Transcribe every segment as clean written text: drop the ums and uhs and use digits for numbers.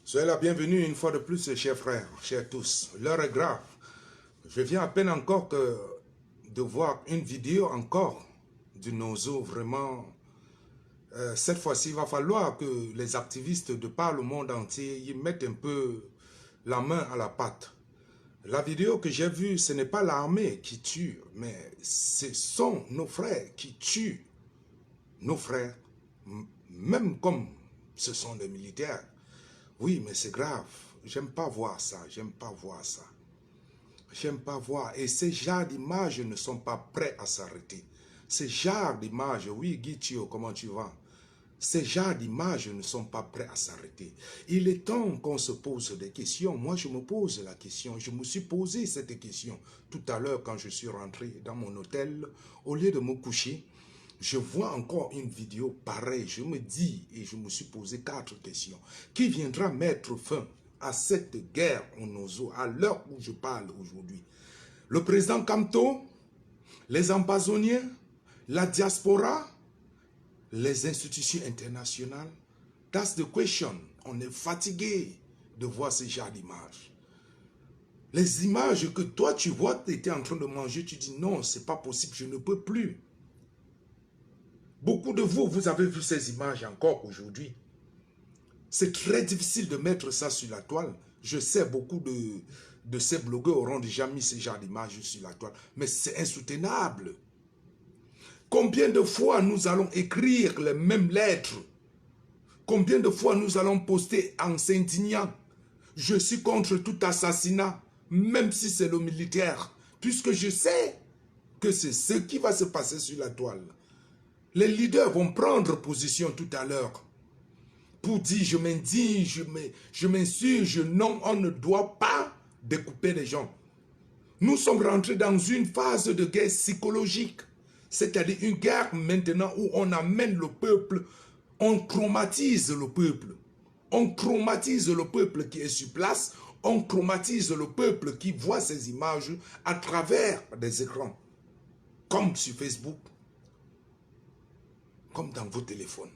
Soyez la bienvenue une fois de plus, chers frères, chers tous. L'heure est grave. Je viens à peine encore de voir une vidéo encore du Nozo. Vraiment, cette fois-ci, il va falloir que les activistes de par le monde entier y mettent un peu la main à la pâte. La vidéo que j'ai vue, ce n'est pas l'armée qui tue, mais ce sont nos frères qui tuent nos frères, même comme ce sont des militaires. Oui, mais c'est grave. J'aime pas voir ça. J'aime pas voir ça. J'aime pas voir. Et ces genres d'images ne sont pas prêts à s'arrêter. Ces genres d'images, oui, Guy Thio, comment tu vas? Ces genres d'images ne sont pas prêts à s'arrêter. Il est temps qu'on se pose des questions. Moi, je me pose la question. Je me suis posé cette question tout à l'heure quand je suis rentré dans mon hôtel. Au lieu de me coucher, je vois encore une vidéo pareille. Je me dis, et je me suis posé 4 questions. Qui viendra mettre fin à cette guerre au Nozo à l'heure où je parle aujourd'hui? Le président Kamto, les ambazoniens, la diaspora, les institutions internationales? That's the question. On est fatigué de voir ces genres d'images. Les images que toi tu vois, tu étais en train de manger, tu dis non, c'est pas possible, je ne peux plus. Beaucoup de vous, vous avez vu ces images encore aujourd'hui. C'est très difficile de mettre ça sur la toile. Je sais, beaucoup de ces blogueurs auront déjà mis ce genre d'images sur la toile. Mais c'est insoutenable. Combien de fois nous allons écrire les mêmes lettres? Combien de fois nous allons poster en s'indignant? Je suis contre tout assassinat, même si c'est le militaire. Puisque je sais que c'est ce qui va se passer sur la toile. Les leaders vont prendre position tout à l'heure pour dire je m'indigne, je m'insurge. Non, on ne doit pas découper les gens. Nous sommes rentrés dans une phase de guerre psychologique, c'est-à-dire une guerre maintenant où on amène le peuple, on traumatise le peuple. On traumatise le peuple qui est sur place, on traumatise le peuple qui voit ces images à travers des écrans, comme sur Facebook, comme dans vos téléphones.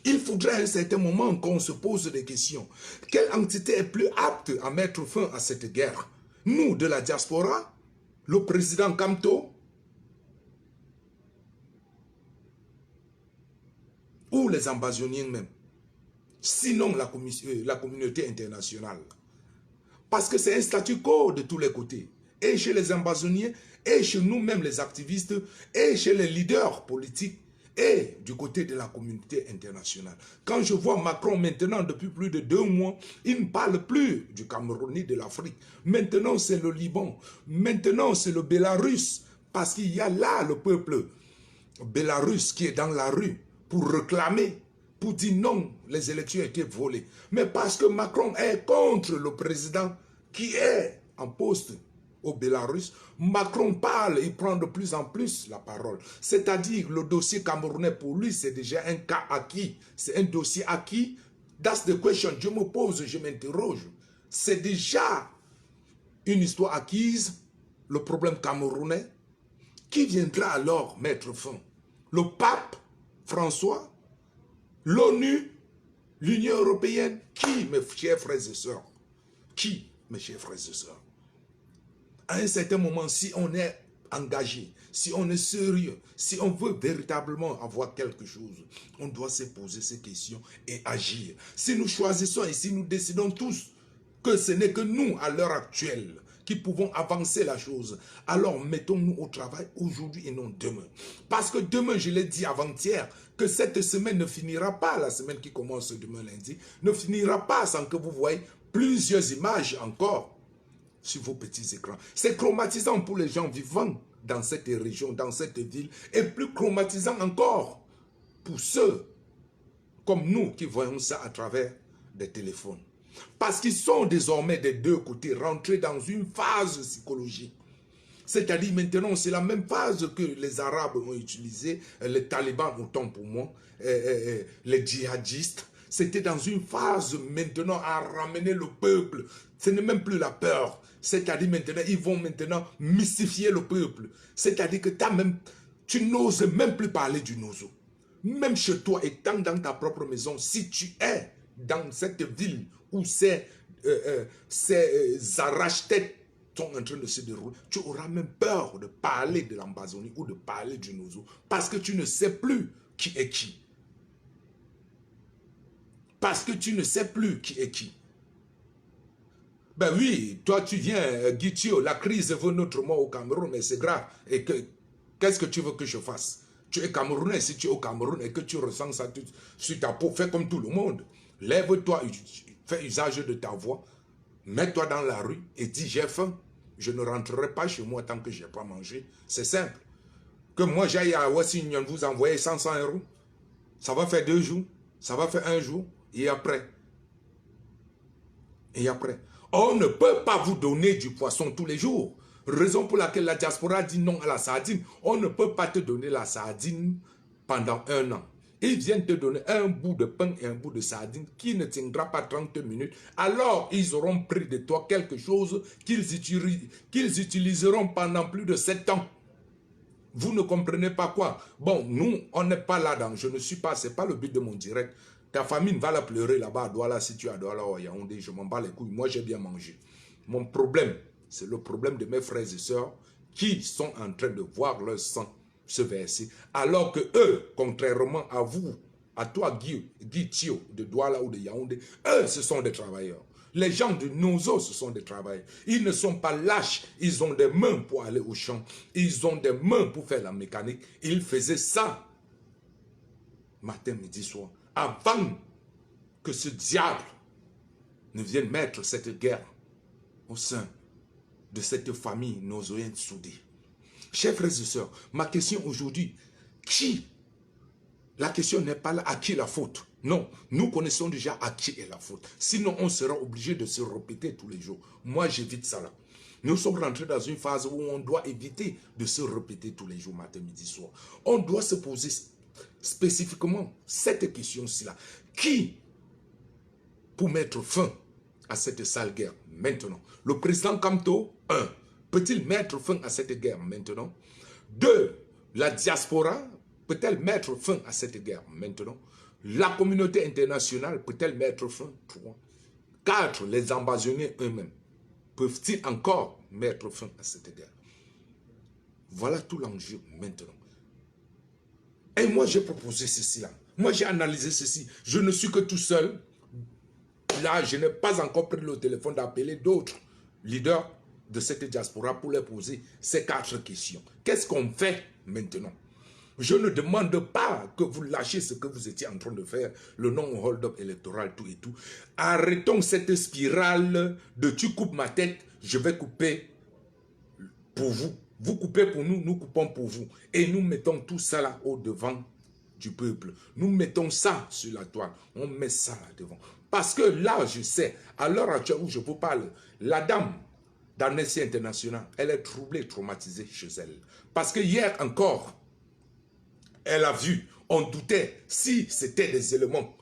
Il faudrait à un certain moment qu'on se pose des questions. Quelle entité est plus apte à mettre fin à cette guerre? Nous, de la diaspora, le président Kamto, ou les ambazoniens même? Sinon la communauté internationale. Parce que c'est un statu quo de tous les côtés. Et chez les ambazoniens, et chez nous-mêmes les activistes, et chez les leaders politiques, et du côté de la communauté internationale. Quand je vois Macron maintenant, depuis plus de 2 mois, il ne parle plus du Cameroun ni de l'Afrique. Maintenant, c'est le Liban. Maintenant, c'est le Bélarus. Parce qu'il y a là le peuple bélarusse qui est dans la rue pour réclamer, pour dire non, les élections étaient volées. Mais parce que Macron est contre le président qui est en poste au Bélarus, Macron parle, il prend de plus en plus la parole. C'est-à-dire, le dossier camerounais, pour lui, c'est déjà un cas acquis. C'est un dossier acquis. That's the question. Je me pose, je m'interroge. C'est déjà une histoire acquise, le problème camerounais. Qui viendra alors mettre fin? Le pape François? L'ONU? L'Union européenne? Qui, mes chers frères et sœurs? Qui, mes chers frères et sœurs? À un certain moment, si on est engagé, si on est sérieux, si on veut véritablement avoir quelque chose, on doit se poser ces questions et agir. Si nous choisissons et si nous décidons tous que ce n'est que nous, à l'heure actuelle, qui pouvons avancer la chose, alors mettons-nous au travail aujourd'hui et non demain. Parce que demain, je l'ai dit avant-hier, que cette semaine ne finira pas, la semaine qui commence demain lundi, ne finira pas sans que vous voyez plusieurs images encore sur vos petits écrans. C'est traumatisant pour les gens vivant dans cette région, dans cette ville, et plus traumatisant encore pour ceux comme nous qui voyons ça à travers des téléphones. Parce qu'ils sont désormais des deux côtés rentrés dans une phase psychologique. C'est-à-dire maintenant, c'est la même phase que les Arabes ont utilisée, les talibans autant pour moi, les djihadistes. C'était dans une phase maintenant à ramener le peuple. Ce n'est même plus la peur. C'est-à-dire maintenant, ils vont maintenant mystifier le peuple. C'est-à-dire que tu n'oses même plus parler du nozo. Même chez toi, étant dans ta propre maison, si tu es dans cette ville où ces arrache-têtes sont en train de se dérouler, tu auras même peur de parler de l'Ambazonie ou de parler du nozo. Parce que tu ne sais plus qui est qui. Parce que tu ne sais plus qui est qui. Ben oui, toi tu viens, Guitio, la crise veut notre mort au Cameroun, mais c'est grave. Et qu'est-ce que tu veux que je fasse? Tu es Camerounais, si tu es au Cameroun et que tu ressens ça sur ta peau, fais comme tout le monde. Lève-toi, fais usage de ta voix, mets-toi dans la rue et dis j'ai faim. Je ne rentrerai pas chez moi tant que je n'ai pas mangé. C'est simple. Que moi j'aille à Wassignon vous envoyer 500 €, ça va faire 2 jours, ça va faire 1 jour, et après. Et après. On ne peut pas vous donner du poisson tous les jours. Raison pour laquelle la diaspora dit non à la sardine. On ne peut pas te donner la sardine pendant 1 an. Ils viennent te donner un bout de pain et un bout de sardine qui ne tiendra pas 30 minutes. Alors, ils auront pris de toi quelque chose qu'ils utiliseront pendant plus de 7 ans. Vous ne comprenez pas quoi? Bon, nous, on n'est pas là-dedans. Je ne suis pas, ce n'est pas le but de mon direct. Ta famille va la pleurer là-bas à Douala, si tu es à Douala ou à Yaoundé, je m'en bats les couilles. Moi, j'ai bien mangé. Mon problème, c'est le problème de mes frères et sœurs qui sont en train de voir leur sang se verser. Alors que eux, contrairement à vous, à toi, Guy Thio, de Douala ou de Yaoundé, eux, ce sont des travailleurs. Les gens de Nozo, ce sont des travailleurs. Ils ne sont pas lâches. Ils ont des mains pour aller au champ. Ils ont des mains pour faire la mécanique. Ils faisaient ça matin, midi, soir. Avant que ce diable ne vienne mettre cette guerre au sein de cette famille nozoïenne soudée. Chers frères et sœurs, ma question aujourd'hui, qui? La question n'est pas là à qui la faute. Non, nous connaissons déjà à qui est la faute. Sinon, on sera obligé de se répéter tous les jours. Moi, j'évite ça là. Nous sommes rentrés dans une phase où on doit éviter de se répéter tous les jours, matin, midi, soir. On doit se poser spécifiquement cette question-ci là. Qui, pour mettre fin à cette sale guerre maintenant? Le président Kamto, 1, peut-il mettre fin à cette guerre maintenant? 2, la diaspora peut-elle mettre fin à cette guerre maintenant? La communauté internationale peut-elle mettre fin? 3. 4, les ambassadeurs eux-mêmes peuvent-ils encore mettre fin à cette guerre? Voilà tout l'enjeu maintenant. Et moi, j'ai proposé ceci là. Moi, j'ai analysé ceci. Je ne suis que tout seul. Là, je n'ai pas encore pris le téléphone d'appeler d'autres leaders de cette diaspora pour leur poser ces 4 questions. Qu'est-ce qu'on fait maintenant? Je ne demande pas que vous lâchiez ce que vous étiez en train de faire, le non-hold-up électoral, tout et tout. Arrêtons cette spirale de tu coupes ma tête, je vais couper pour vous. Vous coupez pour nous, nous coupons pour vous. Et nous mettons tout ça là au devant du peuple. Nous mettons ça sur la toile. On met ça là devant. Parce que là, je sais, à l'heure actuelle où je vous parle, la dame d'Amnesty International, elle est troublée, traumatisée chez elle. Parce que hier encore, elle a vu, on doutait si c'était des éléments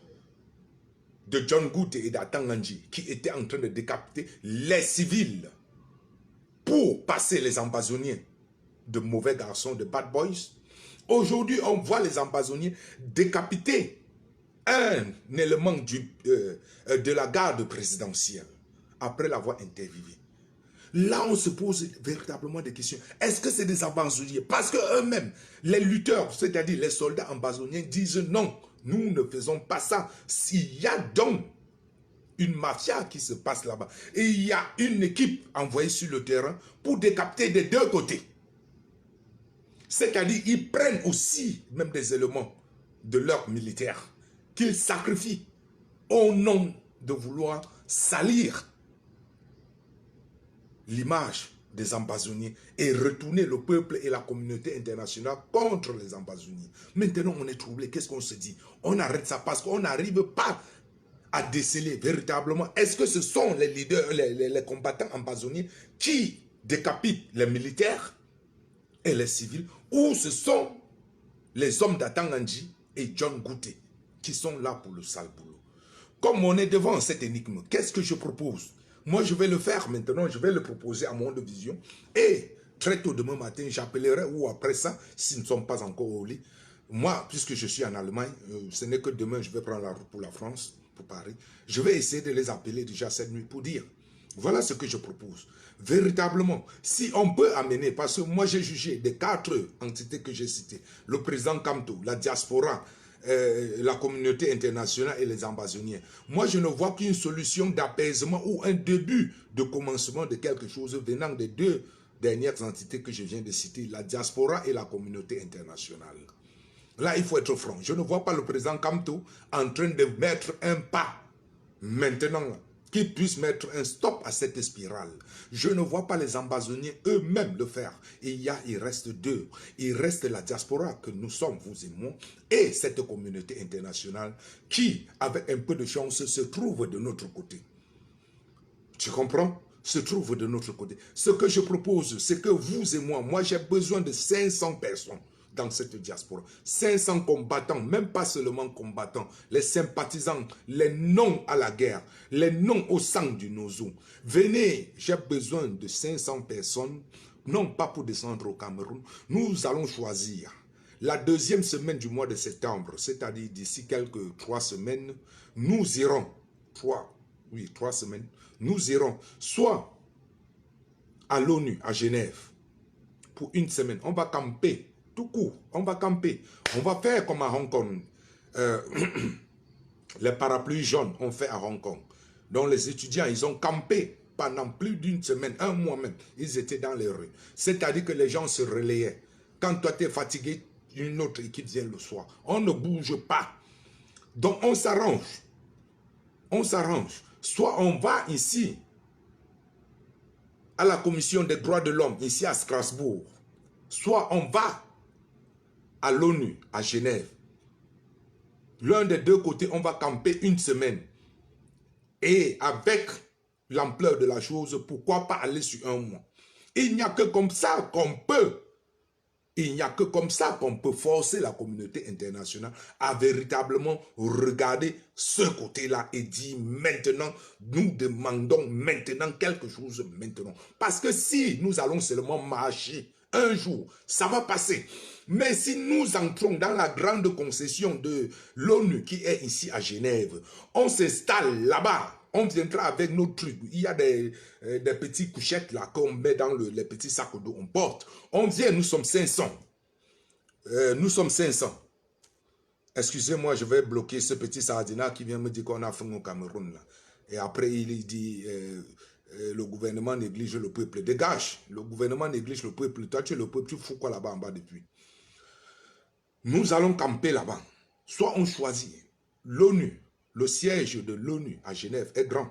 de John Gout et d'Atanganji qui étaient en train de décapiter les civils pour passer les ambazoniens de mauvais garçons, de bad boys. Aujourd'hui, on voit les ambazoniens décapiter un élément de la garde présidentielle. après l'avoir interviewé. Là, on se pose véritablement des questions. Est-ce que c'est des ambazoniers? Parce qu'eux-mêmes, les lutteurs, c'est-à-dire les soldats ambazoniens, disent non, nous ne faisons pas ça. S'il y a donc une mafia qui se passe là-bas, et il y a une équipe envoyée sur le terrain pour décapiter des deux côtés. C'est-à-dire ils prennent aussi même des éléments de leurs militaires qu'ils sacrifient au nom de vouloir salir l'image des ambazoniens et retourner le peuple et la communauté internationale contre les ambazoniens. Maintenant, on est troublé. Qu'est-ce qu'on se dit? On arrête ça parce qu'on n'arrive pas à déceler véritablement. Est-ce que ce sont les leaders, les combattants ambazoniens qui décapitent les militaires et les civils, ou ce sont les hommes d'Atanganji et John Gouté qui sont là pour le sale boulot? Comme on est devant cette énigme, qu'est-ce que je propose? Moi, je vais le faire maintenant, je vais le proposer à Monde Vision. Et très tôt demain matin, j'appellerai, ou après ça, s'ils ne sont pas encore au lit. Moi, puisque je suis en Allemagne, ce n'est que demain, je vais prendre la route pour la France, pour Paris. Je vais essayer de les appeler déjà cette nuit pour dire, voilà ce que je propose. Véritablement, si on peut amener, parce que moi j'ai jugé des 4 entités que j'ai citées, le président Kamto, la diaspora, la communauté internationale et les ambazoniens. Moi, je ne vois qu'une solution d'apaisement ou un début de commencement de quelque chose venant des 2 dernières entités que je viens de citer, la diaspora et la communauté internationale. Là, il faut être franc. Je ne vois pas le président Kamto en train de mettre un pas maintenant qui puisse mettre un stop à cette spirale. Je ne vois pas les ambazoniens eux-mêmes le faire. Il reste 2. Il reste la diaspora que nous sommes, vous et moi, et cette communauté internationale qui, avec un peu de chance, se trouve de notre côté. Tu comprends? Se trouve de notre côté. Ce que je propose, c'est que vous et moi j'ai besoin de 500 personnes dans cette diaspora. 500 combattants, même pas seulement combattants, les sympathisants, les non à la guerre, les non au sang du Nozo. Venez, j'ai besoin de 500 personnes, non pas pour descendre au Cameroun. Nous allons choisir la 2e semaine du mois de septembre, c'est-à-dire d'ici quelques 3 semaines, nous irons, 3 semaines, nous irons soit à l'ONU, à Genève, pour 1 semaine. On va camper, tout court, on va camper. On va faire comme à Hong Kong. Les parapluies jaunes ont fait à Hong Kong. Donc les étudiants, ils ont campé pendant plus d'1 semaine, 1 mois même. Ils étaient dans les rues. C'est-à-dire que les gens se relayaient. Quand toi, tu es fatigué, une autre équipe vient le soir. On ne bouge pas. Donc on s'arrange. On s'arrange. Soit on va ici, à la Commission des droits de l'homme, ici à Strasbourg. Soit on va à l'ONU, à Genève. L'un des 2 côtés, on va camper 1 semaine. Et avec l'ampleur de la chose, pourquoi pas aller sur 1 mois? Il n'y a que comme ça qu'on peut. Il n'y a que comme ça qu'on peut forcer la communauté internationale à véritablement regarder ce côté-là et dire maintenant, nous demandons maintenant quelque chose maintenant. Parce que si nous allons seulement marcher un jour, ça va passer. Mais si nous entrons dans la grande concession de l'ONU qui est ici à Genève, on s'installe là-bas. On viendra avec nos trucs. Il y a des petites couchettes là qu'on met dans les petits sacs d'eau, on porte. On vient, nous sommes 500. Nous sommes 500. Excusez-moi, je vais bloquer ce petit sardinat qui vient me dire qu'on a faim au Cameroun. Là. Et après, il dit, le gouvernement néglige le peuple. Dégage, le gouvernement néglige le peuple. Toi, tu es le peuple, tu fous quoi là-bas en bas depuis? Nous allons camper là-bas. Soit on choisit l'ONU. Le siège de l'ONU à Genève est grand.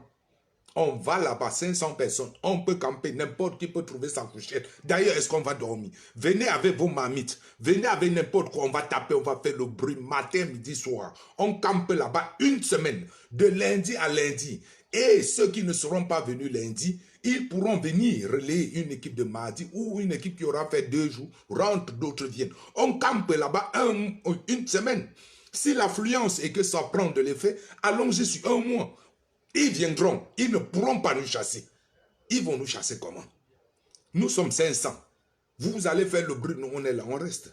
On va là-bas, 500 personnes. On peut camper, n'importe qui peut trouver sa couchette. D'ailleurs, est-ce qu'on va dormir? Venez avec vos marmites. Venez avec n'importe quoi. On va taper, on va faire le bruit matin, midi, soir. On campe là-bas 1 semaine, de lundi à lundi. Et ceux qui ne seront pas venus lundi, ils pourront venir relayer une équipe de mardi ou une équipe qui aura fait 2 jours, rentre, d'autres viennent. On campe là-bas 1 semaine. Si l'affluence est que ça prend de l'effet, allons-y sur 1 mois. Ils viendront, ils ne pourront pas nous chasser. Ils vont nous chasser comment? Nous sommes 500. Vous allez faire le bruit, nous on est là, on reste.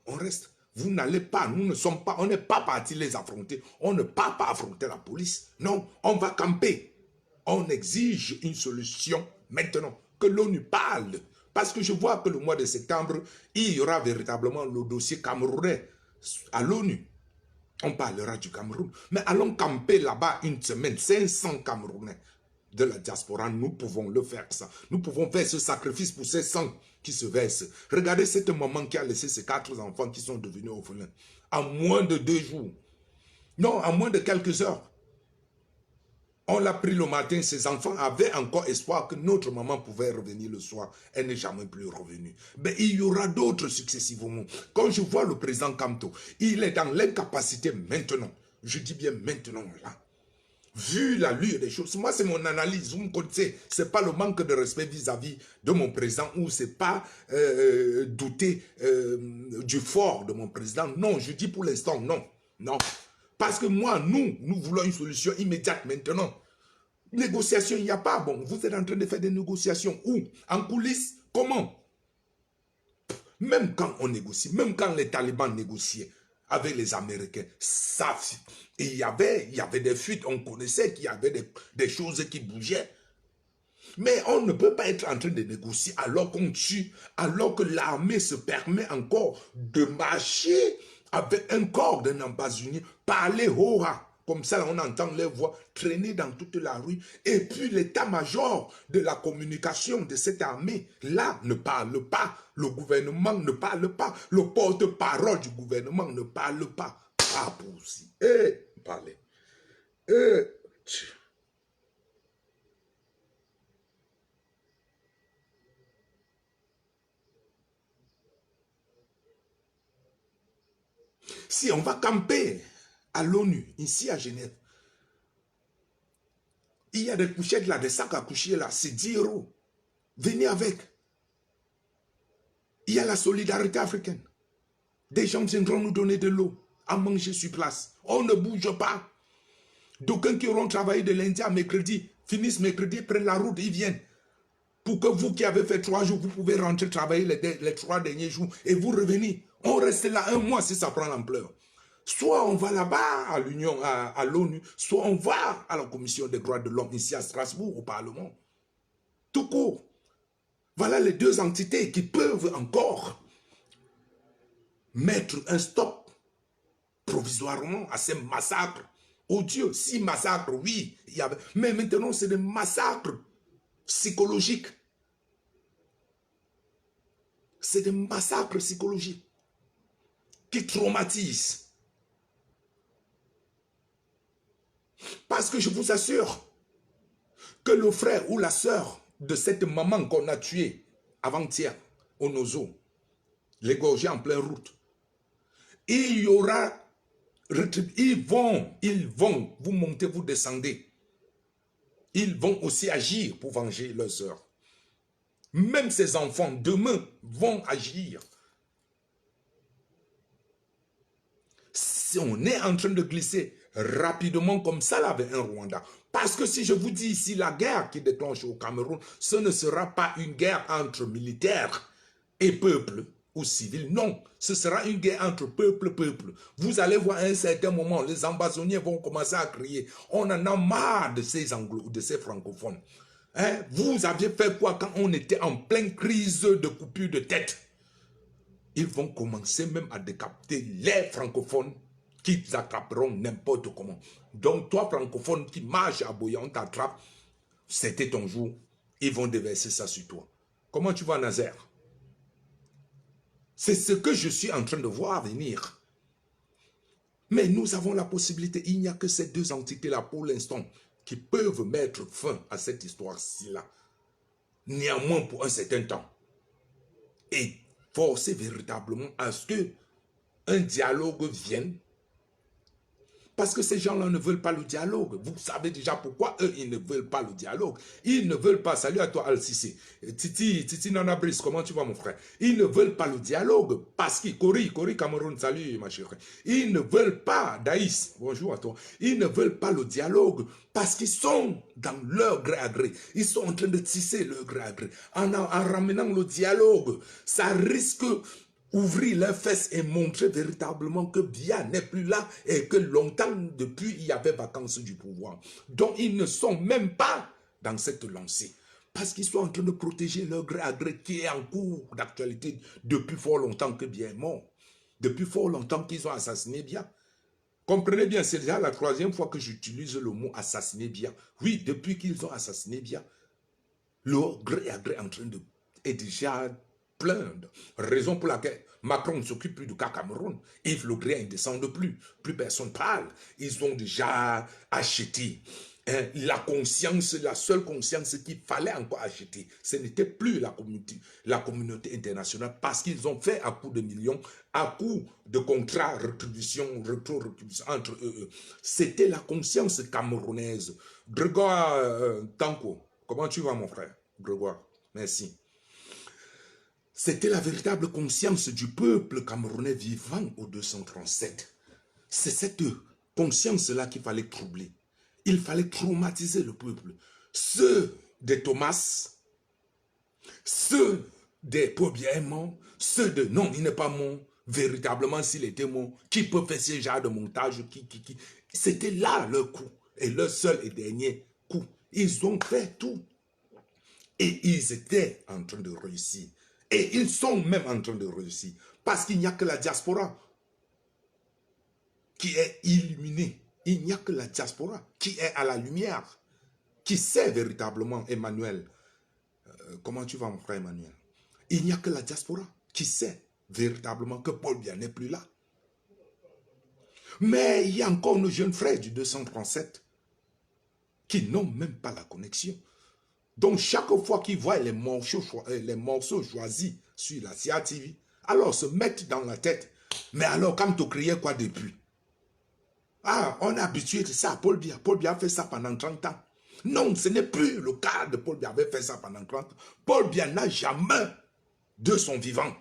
On reste. Vous n'allez pas, nous ne sommes pas, on n'est pas partis les affronter. On ne part pas affronter la police. Non, on va camper. On exige une solution maintenant, que l'ONU parle. Parce que je vois que le mois de septembre, il y aura véritablement le dossier camerounais à l'ONU. On parlera du Cameroun. Mais allons camper là-bas une semaine, 500 Camerounais de la diaspora, nous pouvons le faire ça. Nous pouvons faire ce sacrifice pour ces sangs qui se versent. Regardez cette maman qui a laissé ses 4 enfants qui sont devenus orphelins. En moins de 2 jours. Non, en moins de quelques heures. On l'a pris le matin, ses enfants avaient encore espoir que notre maman pouvait revenir le soir. Elle n'est jamais plus revenue. Mais il y aura d'autres successivement. Quand je vois le président Kamto, il est dans l'incapacité maintenant. Je dis bien maintenant là. Vu la lueur des choses, moi c'est mon analyse, vous me connaissez, ce n'est pas le manque de respect vis-à-vis de mon président ou ce n'est pas douter du fort de mon président. Non, je dis pour l'instant non, non. Parce que moi, nous voulons une solution immédiate maintenant. Négociation, il n'y a pas. Bon, vous êtes en train de faire des négociations. Où? En coulisses? Comment? Même quand on négocie, même quand les talibans négociaient avec les Américains, ça, et il y avait des fuites, on connaissait qu'il y avait des choses qui bougeaient. Mais on ne peut pas être en train de négocier alors qu'on tue, alors que l'armée se permet encore de marcher avec un corps de Nampazuni, parler haut-ha. Comme ça, on entend les voix traîner dans toute la rue. Et puis l'état-major de la communication de cette armée, là, ne parle pas. Le gouvernement ne parle pas. Le porte-parole du gouvernement ne parle pas. Ah, pour aussi. Parlez. Si on va camper à l'ONU, ici à Genève, il y a des couchettes là, des sacs à coucher là, c'est 10 €. Venez avec. Il y a la solidarité africaine. Des gens viendront nous donner de l'eau à manger sur place. On ne bouge pas. D'aucuns qui auront travaillé de lundi à mercredi, finissent mercredi, prennent la route, ils viennent. Pour que vous qui avez fait 3 jours, vous pouvez rentrer travailler les 3 derniers jours et vous revenez. On reste là 1 mois si ça prend l'ampleur. Soit on va là-bas à l'Union, à l'ONU, soit on va à la Commission des droits de l'homme ici à Strasbourg, au Parlement. Tout court. Voilà les 2 entités qui peuvent encore mettre un stop provisoirement à ces massacres. Oh Dieu, si massacres, oui, il y avait. Mais maintenant, c'est des massacres psychologiques. C'est des massacres psychologiques qui traumatisent. Parce que je vous assure que le frère ou la sœur de cette maman qu'on a tuée avant-hier au Nozo, l'égorgé en pleine route, il y aura, ils vont, vous montez, vous descendez. Ils vont aussi agir pour venger leur sœur. Même ces enfants, demain, vont agir. Si on est en train de glisser rapidement comme ça là avec un Rwanda. Parce que si je vous dis ici la guerre qui déclenche au Cameroun, ce ne sera pas une guerre entre militaires et peuple ou civils. Non, ce sera une guerre entre peuple. Vous allez voir à un certain moment, les ambazoniens vont commencer à crier. On en a marre de ces anglo, de ces francophones. Hein? Vous aviez fait quoi quand on était en pleine crise de coupure de tête? Ils vont commencer même à décapiter les francophones qui attraperont n'importe comment. Donc toi, francophone qui marche à Boya, on t'attrape, c'était ton jour. Ils vont déverser ça sur toi. Comment tu vas, Nazaire? C'est ce que je suis en train de voir venir. Mais nous avons la possibilité, il n'y a que ces 2 entités-là pour l'instant qui peuvent mettre fin à cette histoire-ci-là. Néanmoins pour un certain temps. Et forcer véritablement à ce qu'un dialogue vienne. Parce que ces gens-là ne veulent pas le dialogue. Vous savez déjà pourquoi eux, ils ne veulent pas le dialogue. Ils ne veulent pas, salut à toi Al-Sisi, Titi Nana Brice, comment tu vas mon frère? Ils ne veulent pas le dialogue parce qu'ils, Kori Cameroun, salut ma chérie. Ils ne veulent pas, Daïs, bonjour à toi. Ils ne veulent pas le dialogue parce qu'ils sont dans leur gré à gré. Ils sont en train de tisser leur gré à gré. En ramenant le dialogue, ça risque ouvrir leurs fesses et montrer véritablement que Biya n'est plus là et que longtemps depuis, il y avait vacances du pouvoir. Donc, ils ne sont même pas dans cette lancée. Parce qu'ils sont en train de protéger leur gré à gré qui est en cours d'actualité depuis fort longtemps que Biya est mort. Depuis fort longtemps qu'ils ont assassiné Biya. Comprenez bien, c'est déjà la troisième fois que j'utilise le mot assassiner Biya. Oui, depuis qu'ils ont assassiné Biya, le gré à gré en train de est déjà plein de raisons pour laquelle Macron ne s'occupe plus du cas Cameroun. Yves Le Drian ne descend plus. Plus personne parle. Ils ont déjà acheté. La conscience, la seule conscience qu'il fallait encore acheter, ce n'était plus la communauté internationale parce qu'ils ont fait à coup de millions, à coup de contrats, rétribution, rétribution entre eux. C'était la conscience camerounaise. Grégoire Tanko, comment tu vas mon frère? Grégoire, merci. C'était la véritable conscience du peuple camerounais vivant au 237. C'est cette conscience-là qu'il fallait troubler. Il fallait traumatiser le peuple. Ceux des Thomas, ceux des Paul Biya est mort, ceux de non, il n'est pas mort, véritablement s'il était mort, qui peut faire ce genre de montage, C'était là leur coup, et leur seul et dernier coup. Ils ont fait tout. Et ils étaient en train de réussir. Et ils sont même en train de réussir. Parce qu'il n'y a que la diaspora qui est illuminée. Il n'y a que la diaspora qui est à la lumière. Qui sait véritablement, Emmanuel. Comment tu vas mon frère Emmanuel? Il n'y a que la diaspora qui sait véritablement que Paul Biya n'est plus là. Mais il y a encore nos jeunes frères du 237 qui n'ont même pas la connexion. Donc, chaque fois qu'ils voient les morceaux choisis sur la CIA TV, alors se mettent dans la tête. Mais alors, quand tu criais quoi depuis? Ah, on est habitué de ça, Paul Biya. Paul Biya a fait ça pendant 30 ans. Non, ce n'est plus le cas de Paul Biya avait fait ça pendant 30 ans. Paul Biya n'a jamais, de son vivant,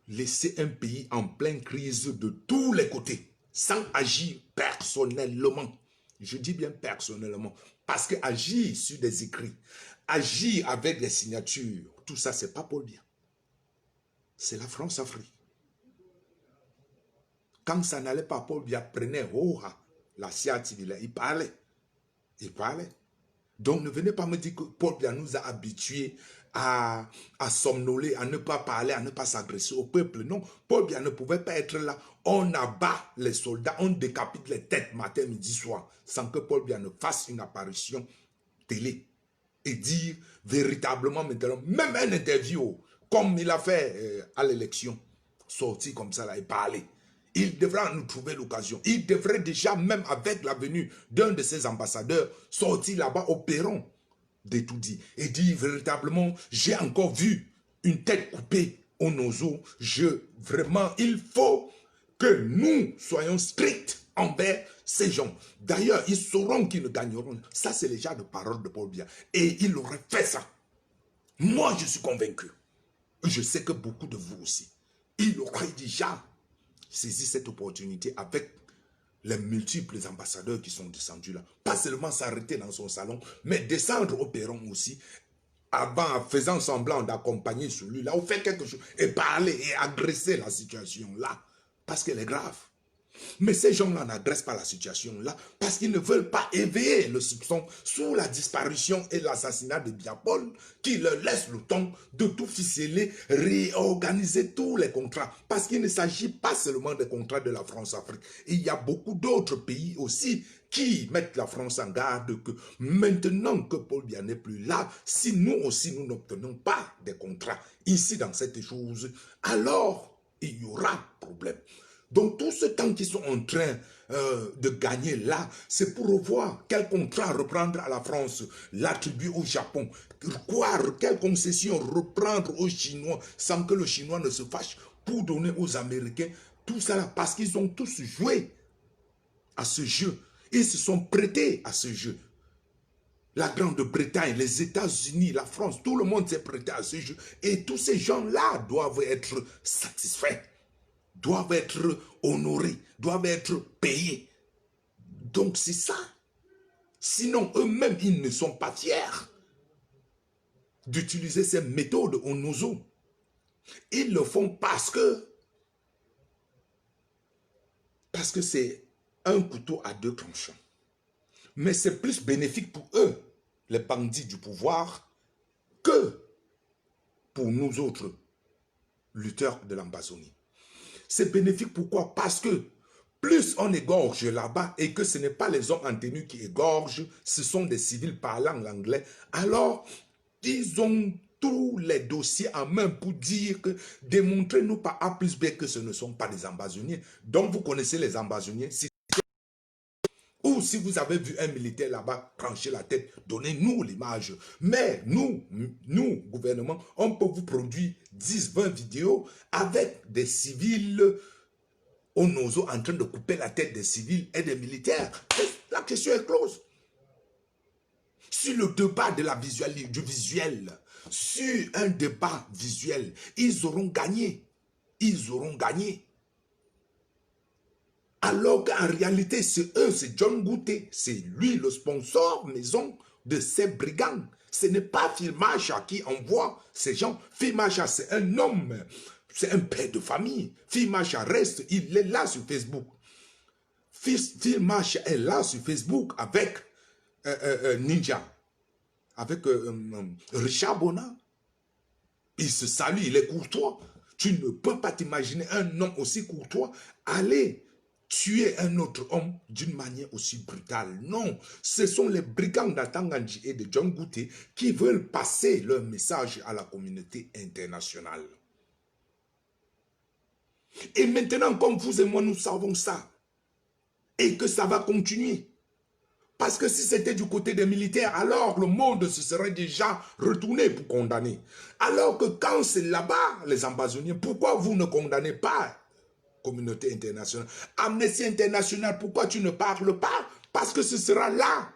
laissé un pays en pleine crise de tous les côtés, sans agir personnellement. Je dis bien personnellement, parce que agir sur des écrits, agir avec des signatures, tout ça, c'est pas Paul Biya. C'est la France-Afrique. Quand ça n'allait pas, Paul Biya prenait la CIA TV, il parlait. Il parlait. Donc ne venez pas me dire que Paul Biya nous a habitués à somnoler, à ne pas parler, à ne pas s'agresser au peuple. Non, Paul Biya ne pouvait pas être là. On abat les soldats, on décapite les têtes matin, midi, soir, sans que Paul Biya ne fasse une apparition télé et dire véritablement maintenant, même un interview, comme il a fait à l'élection, sortir comme ça là et parler. Il devrait nous trouver l'occasion. Il devrait déjà, même avec la venue d'un de ses ambassadeurs, sortir là-bas au perron de tout dit et dire véritablement, j'ai encore vu une tête coupée au nozo. Vraiment, il faut que nous soyons stricts envers ces gens. D'ailleurs, ils sauront qu'ils ne gagneront. Ça, c'est le genre de parole de Paul Biya. Et il aurait fait ça. Moi, je suis convaincu. Je sais que beaucoup de vous aussi. Il aurait déjà saisi cette opportunité avec les multiples ambassadeurs qui sont descendus là. Pas seulement s'arrêter dans son salon, mais descendre au perron aussi, avant, faisant semblant d'accompagner celui-là, ou faire quelque chose, et parler et agresser la situation là, parce qu'elle est grave. Mais ces gens-là n'adressent pas la situation là parce qu'ils ne veulent pas éveiller le soupçon sur la disparition et l'assassinat de Biya Paul qui leur laisse le temps de tout ficeler, réorganiser tous les contrats. Parce qu'il ne s'agit pas seulement des contrats de la France-Afrique. Il y a beaucoup d'autres pays aussi qui mettent la France en garde que maintenant que Paul Biya n'est plus là, si nous aussi nous n'obtenons pas des contrats ici dans cette chose, alors il y aura problème. Donc tout ce temps qu'ils sont en train de gagner là, c'est pour revoir quel contrat reprendre à la France, l'attribuer au Japon, quelle concession reprendre aux Chinois sans que le Chinois ne se fâche pour donner aux Américains. Tout ça là, parce qu'ils ont tous joué à ce jeu. Ils se sont prêtés à ce jeu. La Grande-Bretagne, les États-Unis, la France, tout le monde s'est prêté à ce jeu. Et tous ces gens-là doivent être satisfaits, doivent être honorés, doivent être payés. Donc c'est ça. Sinon, eux-mêmes, ils ne sont pas fiers. d'utiliser ces méthodes au Nozo. Ils le font parce que c'est un couteau à deux tranchants. Mais c'est plus bénéfique pour eux, les bandits du pouvoir, que pour nous autres lutteurs de l'Amazonie. C'est bénéfique pourquoi? Parce que plus on égorge là-bas et que ce n'est pas les hommes en tenue qui égorgent, ce sont des civils parlant l'anglais, alors ils ont tous les dossiers en main pour dire que démontrez-nous par A plus B que ce ne sont pas des ambazoniens. Donc vous connaissez les ambazoniens. Ou si vous avez vu un militaire là-bas trancher la tête, donnez-nous l'image. Mais nous, gouvernement, on peut vous produire 10, 20 vidéos avec des civils au Nozo en train de couper la tête des civils et des militaires. La question est close. Sur le débat de du visuel, sur un débat visuel, ils auront gagné. Ils auront gagné. Alors qu'en réalité, c'est eux, c'est John Gouté, c'est lui le sponsor maison de ces brigands. Ce n'est pas Filmacha qui envoie ces gens. Filmacha, c'est un homme, c'est un père de famille. Filmacha reste, il est là sur Facebook. Filmacha est là sur Facebook avec Ninja, avec Richard Bona. Il se salue, il est courtois. Tu ne peux pas t'imaginer un homme aussi courtois aller tuer un autre homme d'une manière aussi brutale. Non, ce sont les brigands d'Atanganji et de John Gouté qui veulent passer leur message à la communauté internationale. Et maintenant, comme vous et moi, nous savons ça, et que ça va continuer. Parce que si c'était du côté des militaires, alors le monde se serait déjà retourné pour condamner. Alors que quand c'est là-bas, les ambazoniens, pourquoi vous ne condamnez pas communauté internationale? Amnesty International, pourquoi tu ne parles pas? Parce que ce sera là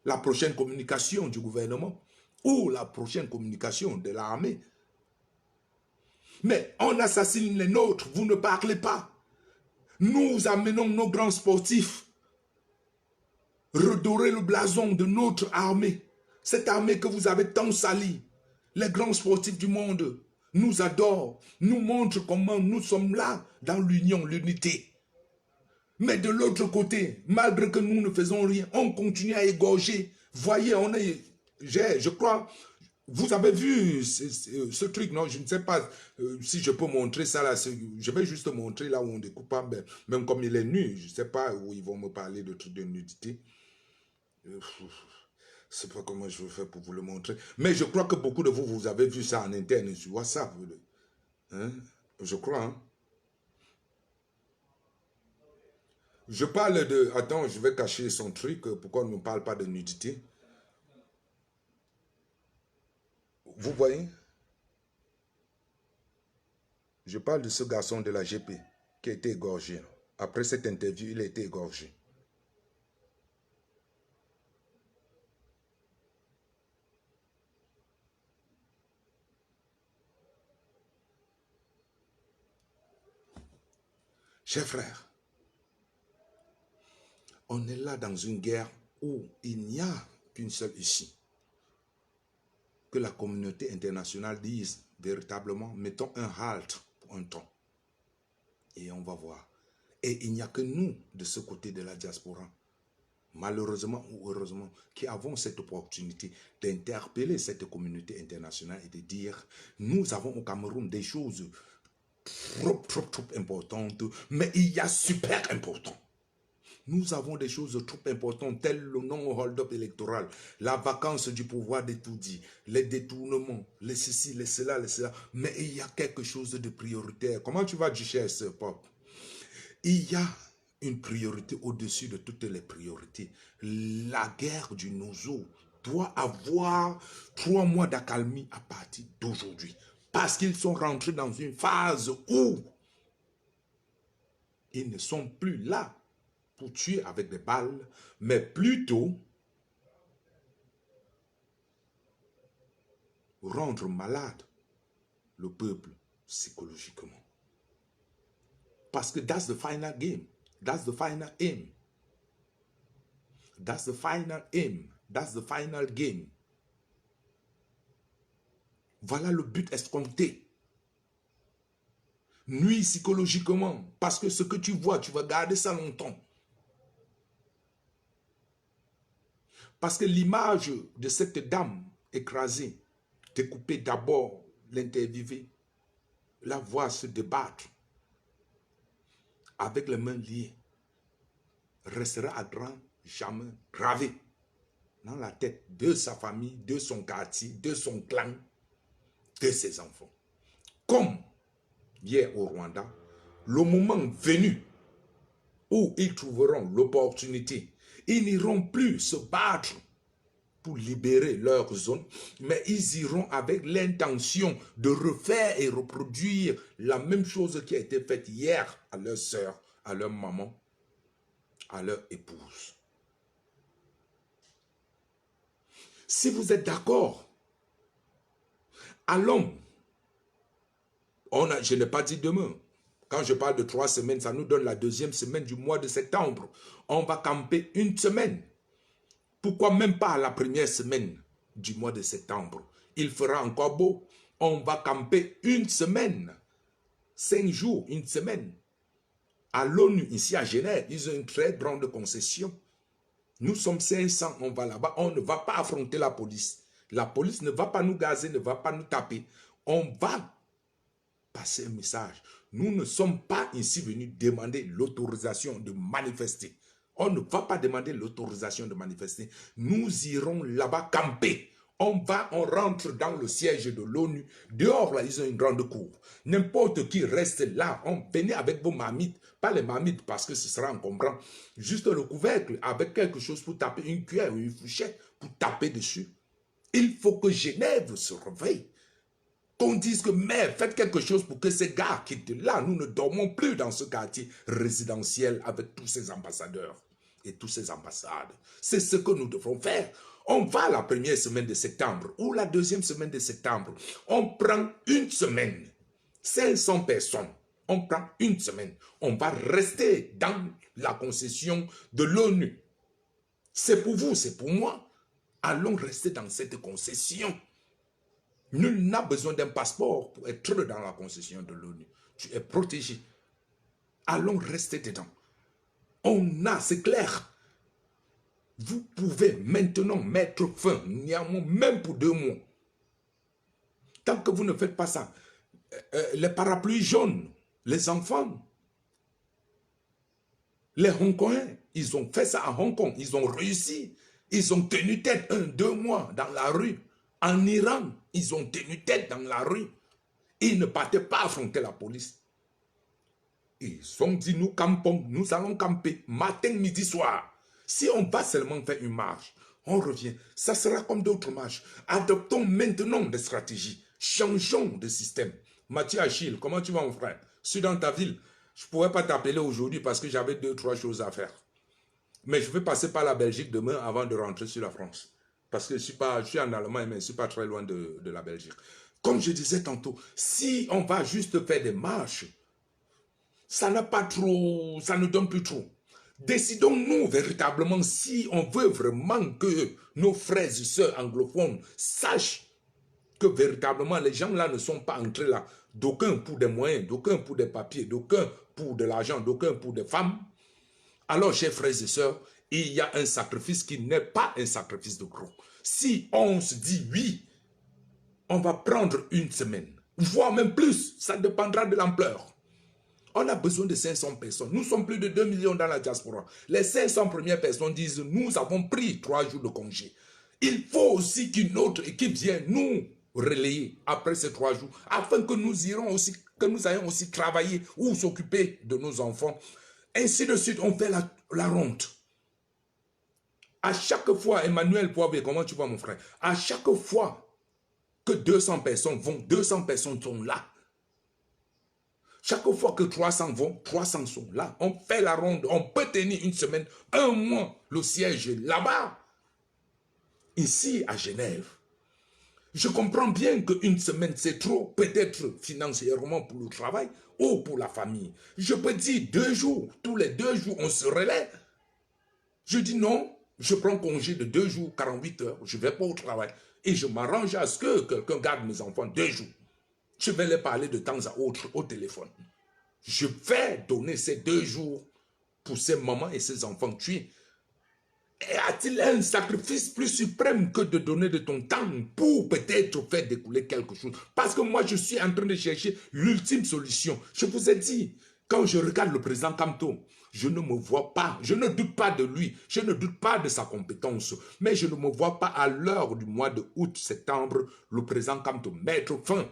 la prochaine communication du gouvernement ou la prochaine communication de l'armée. Mais on assassine les nôtres, vous ne parlez pas. Nous amenons nos grands sportifs redorer le blason de notre armée. Cette armée que vous avez tant salie. Les grands sportifs du monde nous adorent, nous montrent comment nous sommes là dans l'union, l'unité. Mais de l'autre côté, malgré que nous ne faisons rien, on continue à égorger. Voyez, on est, je crois, vous avez vu ce truc, non? Je ne sais pas si je peux montrer ça là. Je vais juste montrer là où on découpe pas, même comme il est nu. Je ne sais pas où ils vont me parler de trucs de nudité. Je ne sais pas comment je vais faire pour vous le montrer. Mais je crois que beaucoup de vous, vous avez vu ça en interne sur WhatsApp. Hein? Je crois. Hein? Je parle de... Attends, je vais cacher son truc. Pourquoi on ne parle pas de nudité? Vous voyez? Je parle de ce garçon de la GP qui a été égorgé. Après cette interview, il a été égorgé. Chers frères, on est là dans une guerre où il n'y a qu'une seule issue. Que la communauté internationale dise véritablement, mettons un halt pour un temps. Et on va voir. Et il n'y a que nous, de ce côté de la diaspora, malheureusement ou heureusement, qui avons cette opportunité d'interpeller cette communauté internationale et de dire, nous avons au Cameroun des choses trop importantes, mais il y a super important. Nous avons des choses trop importantes, telles le non-hold-up électoral, la vacance du pouvoir d'étudier, les détournements, les ceci, les cela, les cela. Mais il y a quelque chose de prioritaire. Comment tu vas, Duchesse Pop? Il y a une priorité au-dessus de toutes les priorités. La guerre du Nozo doit avoir 3 mois d'accalmie à partir d'aujourd'hui. Parce qu'ils sont rentrés dans une phase où ils ne sont plus là pour tuer avec des balles, mais plutôt rendre malade le peuple psychologiquement. Parce que that's the final game. That's the final aim. That's the final aim. That's the final game. Voilà le but escompté. Nuit psychologiquement, parce que ce que tu vois, tu vas garder ça longtemps. Parce que l'image de cette dame écrasée, découpée d'abord, l'interviewer, la voir se débattre, avec les mains liées, restera à grand jamais gravé dans la tête de sa famille, de son quartier, de son clan, de ses enfants. Comme hier au Rwanda, le moment venu où ils trouveront l'opportunité, ils n'iront plus se battre pour libérer leur zone, mais ils iront avec l'intention de refaire et reproduire la même chose qui a été faite hier à leur sœur, à leur maman, à leur épouse. Si vous êtes d'accord, allons. Je n'ai pas dit demain. Quand je parle de 3 semaines, ça nous donne la 2e semaine du mois de septembre. On va camper une semaine. Pourquoi même pas la 1re semaine du mois de septembre? Il fera encore beau. On va camper une semaine. 5 jours, une semaine. À l'ONU, ici à Genève, ils ont une très grande concession. Nous sommes 500, on va là-bas. On ne va pas affronter la police. La police ne va pas nous gazer, ne va pas nous taper. On va passer un message. Nous ne sommes pas ici venus demander l'autorisation de manifester. On ne va pas demander l'autorisation de manifester. Nous irons là-bas camper. On rentre dans le siège de l'ONU. Dehors, là, ils ont une grande cour. N'importe qui reste là. Venez avec vos marmites. Pas les marmites parce que ce sera encombrant. Juste le couvercle avec quelque chose pour taper, une cuillère ou une fourchette pour taper dessus. Il faut que Genève se réveille. Qu'on dise que, mais faites quelque chose pour que ces gars quittent là. Nous ne dormons plus dans ce quartier résidentiel avec tous ces ambassadeurs et toutes ces ambassades. C'est ce que nous devrons faire. On va à la 1re semaine de septembre ou la 2e semaine de septembre. On prend une semaine. 500 personnes. On prend une semaine. On va rester dans la concession de l'ONU. C'est pour vous, c'est pour moi. Allons rester dans cette concession. Nul n'a besoin d'un passeport pour être dans la concession de l'ONU. Tu es protégé. Allons rester dedans. On a, c'est clair. Vous pouvez maintenant mettre fin, même pour 2 mois. Tant que vous ne faites pas ça, les parapluies jaunes, les enfants, les Hongkongais, ils ont fait ça à Hong Kong, ils ont réussi. Ils ont tenu tête 1-2 mois dans la rue. En Iran, ils ont tenu tête dans la rue. Ils ne partaient pas affronter la police. Ils ont dit, nous campons, nous allons camper, matin, midi, soir. Si on va seulement faire une marche, on revient. Ça sera comme d'autres marches. Adoptons maintenant des stratégies. Changeons de système. Mathieu Achille, comment tu vas mon frère? Je suis dans ta ville. Je ne pourrais pas t'appeler aujourd'hui parce que j'avais 2-3 choses à faire. Mais je vais passer par la Belgique demain avant de rentrer sur la France. Parce que je suis en Allemagne, mais je ne suis pas très loin de la Belgique. Comme je disais tantôt, si on va juste faire des marches, ça n'a pas trop, ça ne donne plus trop. Décidons-nous véritablement si on veut vraiment que nos frères et sœurs anglophones sachent que véritablement les gens là ne sont pas entrés là, d'aucuns pour des moyens, d'aucuns pour des papiers, d'aucuns pour de l'argent, d'aucuns pour des femmes. Alors, chers frères et sœurs, il y a un sacrifice qui n'est pas un sacrifice de gros. Si on se dit oui, on va prendre une semaine, voire même plus, ça dépendra de l'ampleur. On a besoin de 500 personnes. Nous sommes plus de 2 millions dans la diaspora. Les 500 premières personnes disent, nous avons pris 3 jours de congé. Il faut aussi qu'une autre équipe vienne nous relayer après ces 3 jours, afin que nous ayons aussi travailler ou s'occuper de nos enfants. Ainsi de suite, on fait la ronde. À chaque fois, Emmanuel Poivet, comment tu vas mon frère? À chaque fois que 200 personnes vont, 200 personnes sont là. Chaque fois que 300 vont, 300 sont là. On fait la ronde, on peut tenir une semaine, 1 mois, le siège là-bas. Ici, à Genève. Je comprends bien qu'une semaine, c'est trop, peut-être financièrement pour le travail ou pour la famille. Je peux dire 2 jours, tous les 2 jours, on se relaie. Je dis non, Je prends congé de 2 jours, 48 heures, je ne vais pas au travail. Et je m'arrange à ce que quelqu'un garde mes enfants 2 jours. Je vais les parler de temps à autre au téléphone. Je vais donner ces 2 jours pour ces mamans et ces enfants tués. Et a-t-il un sacrifice plus suprême que de donner de ton temps pour peut-être faire découler quelque chose? Parce que moi, je suis en train de chercher l'ultime solution. Je vous ai dit, quand je regarde le président Kamto, je ne me vois pas, je ne doute pas de lui, je ne doute pas de sa compétence, mais je ne me vois pas à l'heure du mois de août, septembre, le président Kamto mettre fin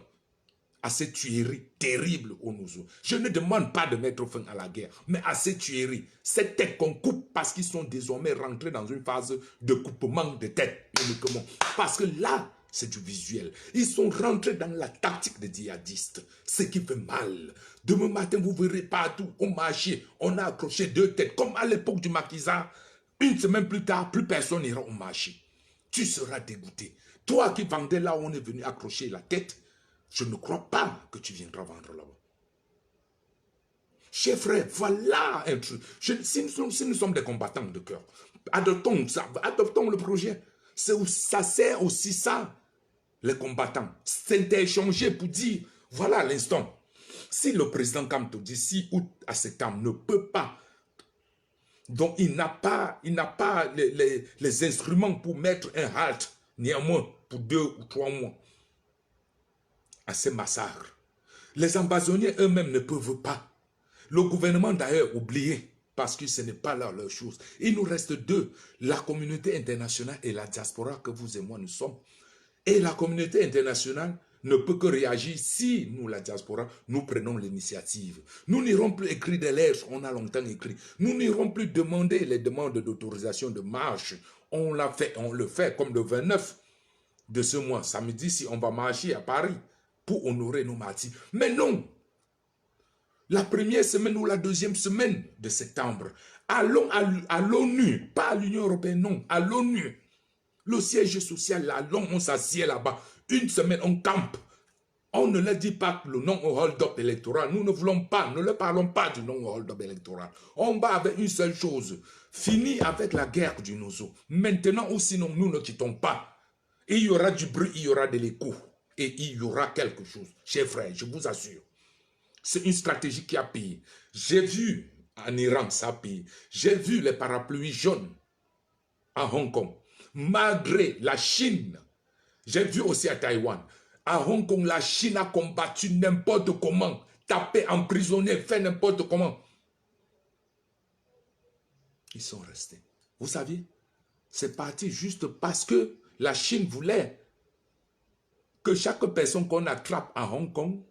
à ces tueries terribles au Nozo. Je ne demande pas de mettre fin à la guerre, mais à ces tueries, ces têtes qu'on coupe parce qu'ils sont désormais rentrés dans une phase de coupement de têtes uniquement. Parce que là, c'est du visuel. Ils sont rentrés dans la tactique des djihadistes, ce qui fait mal. Demain matin, vous verrez partout, au marché, on a accroché 2 têtes, comme à l'époque du maquisard. Une semaine plus tard, plus personne n'ira au marché. Tu seras dégoûté. Toi qui vendais là où on est venu accrocher la tête, je ne crois pas que tu viendras vendre là-bas. Chers frères, voilà un truc. Si nous sommes des combattants de cœur, adoptons le projet. Ça sert aussi ça, les combattants. S'interchanger pour dire, voilà l'instant. Si le président Kamto d'ici août à septembre ne peut pas, donc il n'a pas les instruments pour mettre un halt, néanmoins, pour 2 ou 3 mois, à ces massacres. Les ambassadeurs eux-mêmes ne peuvent pas. Le gouvernement d'ailleurs oublié, parce que ce n'est pas là leur chose. Il nous reste 2, la communauté internationale et la diaspora que vous et moi nous sommes. Et la communauté internationale ne peut que réagir si nous, la diaspora, nous prenons l'initiative. Nous n'irons plus écrire des lettres, on a longtemps écrit. Nous n'irons plus demander les demandes d'autorisation de marche. On le fait comme le 29 de ce mois, samedi, si on va marcher à Paris pour honorer nos martyrs. Mais non, la première semaine ou la deuxième semaine de septembre, allons à l'ONU, pas à l'Union européenne, non, à l'ONU. Le siège social, là, on s'assied là-bas. Une semaine, on campe. On ne leur dit pas le non au hold-up électoral. Nous ne voulons pas, ne leur parlons pas du non au hold-up électoral. On va avec une seule chose. Fini avec la guerre du Nozo. Maintenant ou sinon, nous ne quittons pas. Il y aura du bruit, il y aura de l'écho. Et il y aura quelque chose. Chers frères, je vous assure. C'est une stratégie qui a payé. J'ai vu en Iran, ça a payé. J'ai vu les parapluies jaunes à Hong Kong. Malgré la Chine, j'ai vu aussi à Taïwan. À Hong Kong, la Chine a combattu n'importe comment, tapé, emprisonné, fait n'importe comment. Ils sont restés. Vous saviez, c'est parti juste parce que la Chine voulait que chaque personne qu'on attrape à Hong Kong,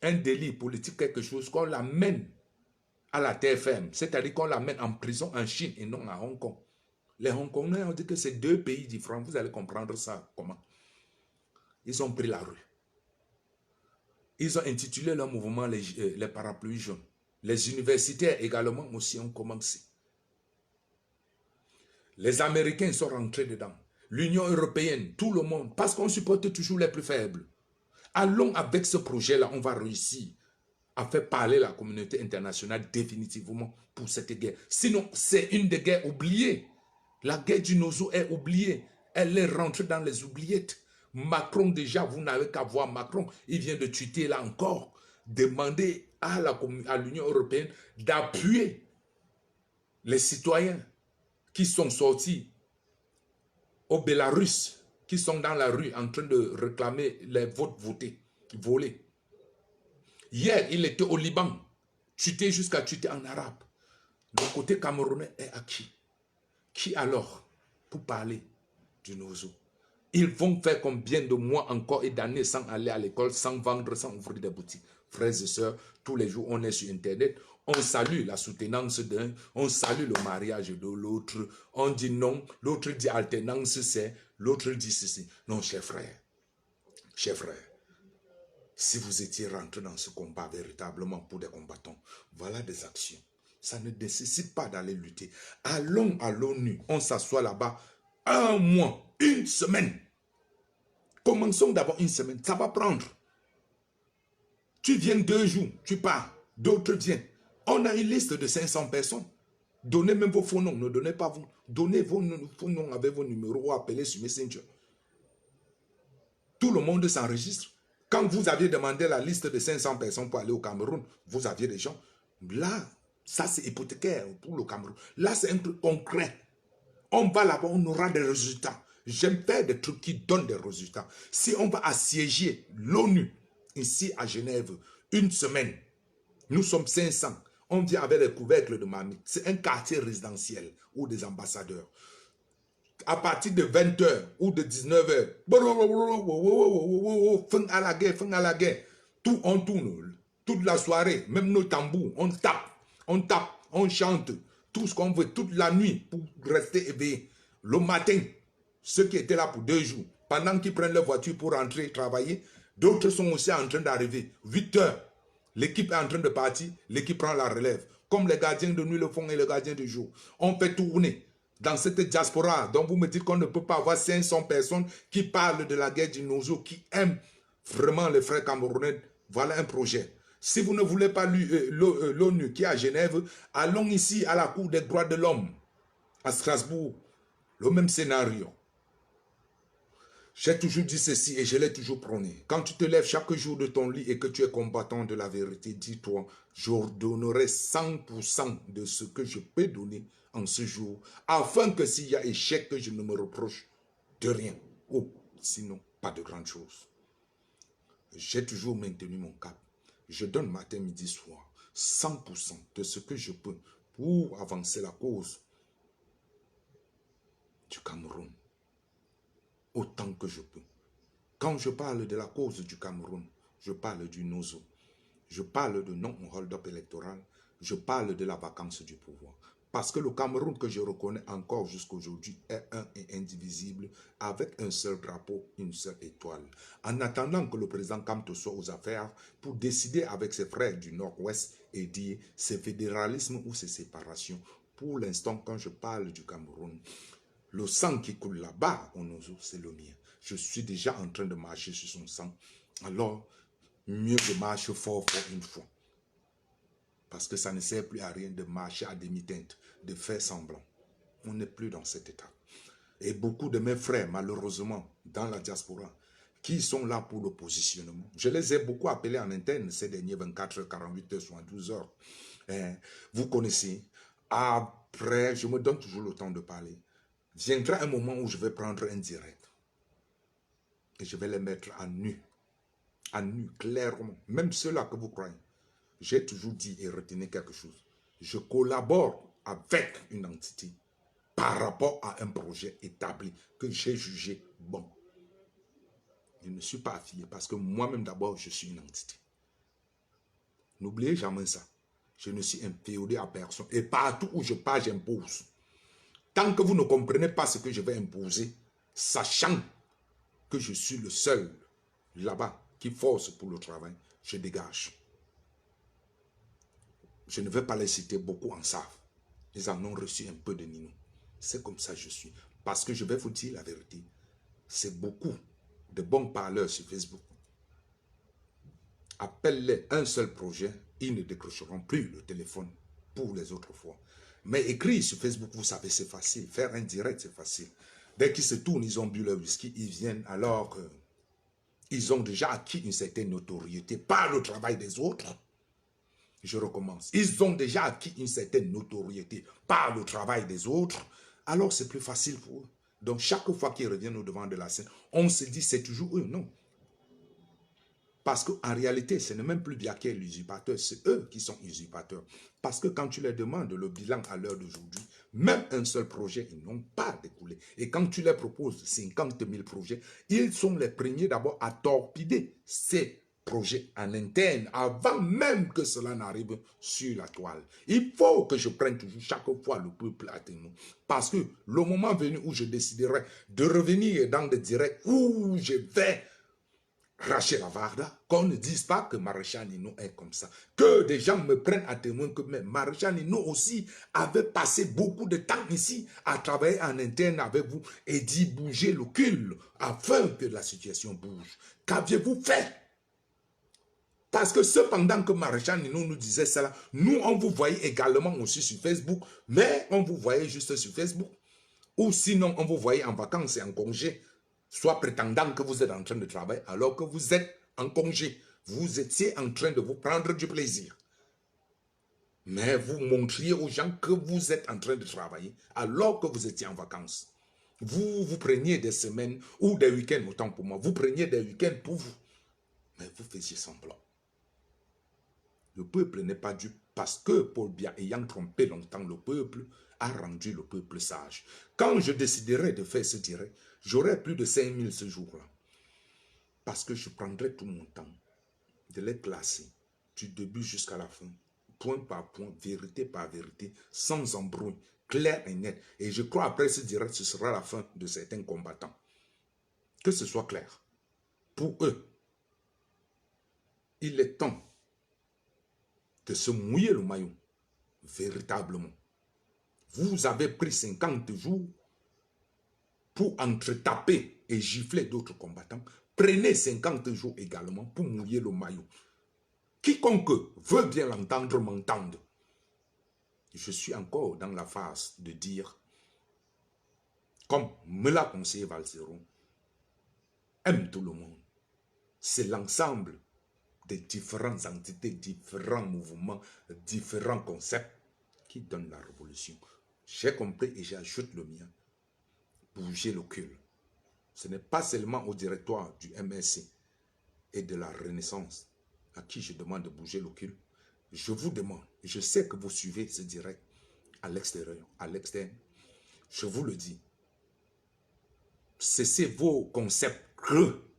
un délit politique, quelque chose, qu'on l'amène à la terre ferme. C'est-à-dire qu'on l'amène en prison en Chine et non à Hong Kong. Les Hongkongais ont dit que c'est 2 pays différents. Vous allez comprendre ça comment. Ils ont pris la rue. Ils ont intitulé leur mouvement les parapluies jaunes. Les universitaires également aussi ont commencé. Les Américains sont rentrés dedans. L'Union européenne, tout le monde, parce qu'on supporte toujours les plus faibles. Allons avec ce projet-là, on va réussir à faire parler la communauté internationale définitivement pour cette guerre. Sinon, c'est une des guerres oubliées. La guerre du Nozo est oubliée. Elle est rentrée dans les oubliettes. Macron, déjà, vous n'avez qu'à voir Macron. Il vient de tweeter là encore. Demander à l'Union européenne d'appuyer les citoyens qui sont sortis au Bélarus, qui sont dans la rue en train de réclamer les votes volés. Hier, il était au Liban, tweeté jusqu'à tweeter en arabe. Le côté camerounais est acquis. Qui alors pour parler du Nozo? Ils vont faire combien de mois encore et d'années sans aller à l'école, sans vendre, sans ouvrir des boutiques? Frères et sœurs, tous les jours on est sur Internet, on salue la soutenance d'un, on salue le mariage de l'autre, on dit non, l'autre dit alternance c'est, l'autre dit ceci. Non, chers frères, si vous étiez rentré dans ce combat véritablement pour des combattants, voilà des actions. Ça ne nécessite pas d'aller lutter. Allons à l'ONU, on s'assoit là-bas 1 mois, 1 semaine. Commençons d'abord 1 semaine, ça va prendre. Tu viens 2 jours, tu pars, d'autres viennent. On a une liste de 500 personnes. Donnez même vos faux noms, ne donnez pas vous. Donnez vos faux noms avec vos numéros ou appelez sur Messenger. Tout le monde s'enregistre. Quand vous aviez demandé la liste de 500 personnes pour aller au Cameroun, vous aviez des gens. Là, ça c'est hypothécaire pour le Cameroun. Là, c'est un truc concret. On va là-bas, on aura des résultats. J'aime faire des trucs qui donnent des résultats. Si on va assiéger l'ONU ici à Genève, une semaine, nous sommes 500. On vient avec les couvercles de marmite. C'est un quartier résidentiel ou des ambassadeurs. À partir de 20h ou de 19h, fin à la guerre, fin à la guerre. Tout on tourne, toute la soirée, même nos tambours, on tape, on chante, tout ce qu'on veut, toute la nuit pour rester éveillé. Le matin, ceux qui étaient là pour 2 jours, pendant qu'ils prennent leur voiture pour rentrer travailler, d'autres sont aussi en train d'arriver. 8h, l'équipe est en train de partir, l'équipe prend la relève. Comme les gardiens de nuit le font et les gardiens du jour. On fait tourner. Dans cette diaspora, donc vous me dites qu'on ne peut pas avoir 500 personnes qui parlent de la guerre du Nozo, qui aiment vraiment les frères camerounais. Voilà un projet. Si vous ne voulez pas l'ONU qui est à Genève, allons ici à la Cour des droits de l'homme, à Strasbourg. Le même scénario. J'ai toujours dit ceci et je l'ai toujours prôné. Quand tu te lèves chaque jour de ton lit et que tu es combattant de la vérité, dis-toi, je donnerai 100% de ce que je peux donner en ce jour, afin que s'il y a échec, que je ne me reproche de rien. Oh, sinon, pas de grande chose. J'ai toujours maintenu mon cap. Je donne matin, midi, soir, 100% de ce que je peux pour avancer la cause du Cameroun. Autant que je peux. Quand je parle de la cause du Cameroun, je parle du Nozo. Je parle de non-hold-up électoral. Je parle de la vacance du pouvoir. Parce que le Cameroun que je reconnais encore jusqu'à aujourd'hui est un et indivisible avec un seul drapeau, une seule étoile. En attendant que le président Kamto soit aux affaires pour décider avec ses frères du Nord-Ouest et dire c'est fédéralisme ou c'est séparation. Pour l'instant, quand je parle du Cameroun, le sang qui coule là-bas au Nozo, c'est le mien. Je suis déjà en train de marcher sur son sang. Alors, mieux je marche fort une fois. Parce que ça ne sert plus à rien de marcher à demi-teinte, de faire semblant. On n'est plus dans cet état. Et beaucoup de mes frères, malheureusement, dans la diaspora, qui sont là pour le positionnement. Je les ai beaucoup appelés en interne ces derniers 24 heures, 48 heures, 72 heures. Vous connaissez. Après, je me donne toujours le temps de parler. Viendra un moment où je vais prendre un direct. Et je vais les mettre à nu, clairement. Même ceux-là que vous croyez. J'ai toujours dit et retenez quelque chose. Je collabore avec une entité par rapport à un projet établi que j'ai jugé bon. Je ne suis pas affilié parce que moi-même d'abord, je suis une entité. N'oubliez jamais ça. Je ne suis inféodé à personne. Et partout où je pars, j'impose. Tant que vous ne comprenez pas ce que je vais imposer, sachant que je suis le seul là-bas qui force pour le travail, je dégage. Je ne vais pas les citer, beaucoup en savent. Ils en ont reçu un peu de Nino. C'est comme ça que je suis. Parce que je vais vous dire la vérité. C'est beaucoup de bons parleurs sur Facebook. Appelle-les un seul projet, ils ne décrocheront plus le téléphone pour les autres fois. Mais écrire sur Facebook, vous savez, c'est facile. Faire un direct, c'est facile. Dès qu'ils se tournent, ils ont bu leur whisky, ils viennent alors qu'ils ont déjà acquis une certaine notoriété par le travail des autres. Je recommence. Ils ont déjà acquis une certaine notoriété par le travail des autres. Alors, c'est plus facile pour eux. Donc, chaque fois qu'ils reviennent au devant de la scène, on se dit c'est toujours eux. Non. Parce qu'en réalité, ce n'est même plus Biaké l'usurpateur, c'est eux qui sont usurpateurs. Parce que quand tu leur demandes le bilan à l'heure d'aujourd'hui, même un seul projet, ils n'ont pas découlé. Et quand tu leur proposes 50 000 projets, ils sont les premiers d'abord à torpider ces projets en interne avant même que cela n'arrive sur la toile. Il faut que je prenne toujours chaque fois le peuple à témoin. Parce que le moment venu où je déciderai de revenir dans des directs où je vais racher la Varda, qu'on ne dise pas que Maréchal Nino est comme ça. Que des gens me prennent à témoin que même Maréchal Nino aussi avait passé beaucoup de temps ici à travailler en interne avec vous et d'y bouger le cul afin que la situation bouge. Qu'aviez-vous fait? Parce que cependant que Maréchal Nino nous disait cela, nous, on vous voyait également aussi sur Facebook, mais on vous voyait juste sur Facebook. Ou sinon, on vous voyait en vacances et en congé, soit prétendant que vous êtes en train de travailler, alors que vous êtes en congé. Vous étiez en train de vous prendre du plaisir. Mais vous montriez aux gens que vous êtes en train de travailler, alors que vous étiez en vacances. Vous preniez des semaines ou des week-ends, autant pour moi. Vous preniez des week-ends pour vous. Mais vous faisiez semblant. Le peuple n'est pas dupe parce que Paul Biya, ayant trompé longtemps le peuple, a rendu le peuple sage. Quand je déciderai de faire ce direct, j'aurai plus de 5000 ce jour-là. Parce que je prendrai tout mon temps de les classer du début jusqu'à la fin, point par point, vérité par vérité, sans embrouille, clair et net. Et je crois après ce direct, ce sera la fin de certains combattants. Que ce soit clair. Pour eux, il est temps de se mouiller le maillot, véritablement. Vous avez pris 50 jours pour entretaper et gifler d'autres combattants. Prenez 50 jours également pour mouiller le maillot. Quiconque veut bien l'entendre, m'entende. Je suis encore dans la phase de dire, comme me l'a conseillé Valzeron, aime tout le monde. C'est l'ensemble des différentes entités, différents mouvements, différents concepts qui donnent la révolution. J'ai compris et j'ajoute le mien. Bouger le cul. Ce n'est pas seulement au directoire du MSC et de la Renaissance à qui je demande de bouger le cul. Je vous demande, je sais que vous suivez ce direct à l'extérieur, à l'externe. Je vous le dis. Cessez vos concepts creux.